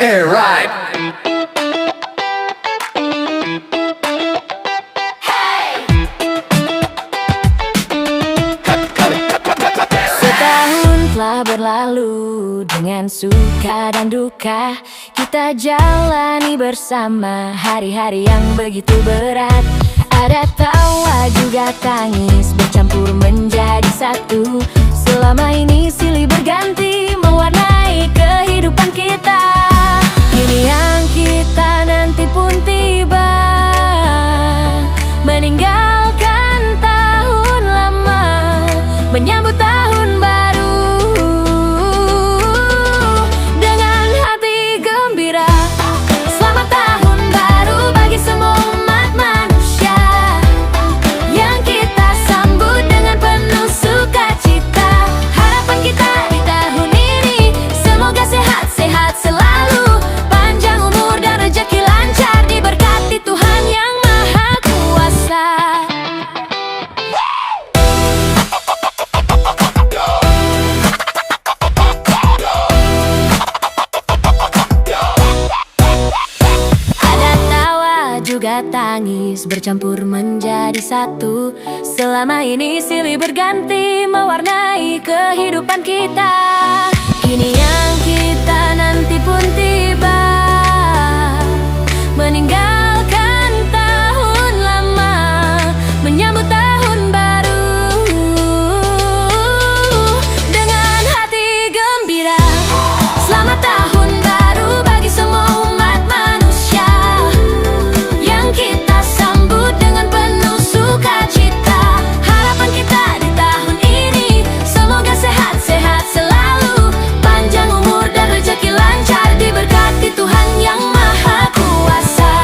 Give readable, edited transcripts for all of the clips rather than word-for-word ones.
Alright. Setahun telah berlalu dengan suka dan duka. Kita jalani bersama hari-hari yang begitu berat. Ada tawa juga tangis bercampur menjadi satu. Selama ini silih berganti mewarnai kehidupan kita. Kini yang kita nanti pun tiba, meninggalkan tahun lama, menyambut tahun baru dengan hati gembira. Selamat tahun baru bagi semua umat manusia, yang kita sambut dengan penuh sukacita. Harapan kita di tahun ini, semoga sehat-sehat selalu, panjang umur dan rezeki lancar, diberkati Tuhan yang Maha Kuasa. Ada tawa juga tangis bercampur menjadi satu. Selama ini silih berganti mewarnai kehidupan kita. Kini yang kita nanti pun tiba, meninggalkan tahun lama, menyambut tahun baru dengan hati gembira. Selamat tahun baru bagi semua umat manusia, yang kita sambut dengan penuh sukacita. Harapan kita di tahun ini, semoga sehat-sehat selalu, panjang umur dan rezeki lancar, diberkati Tuhan yang Maha Kuasa.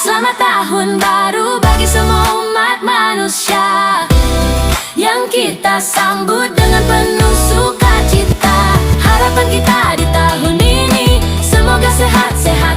Selamat tahun baru bagi semua umat manusia, yang kita sambut dengan penuh sukacita. Harapan kita di tahun ini, semoga sehat-sehat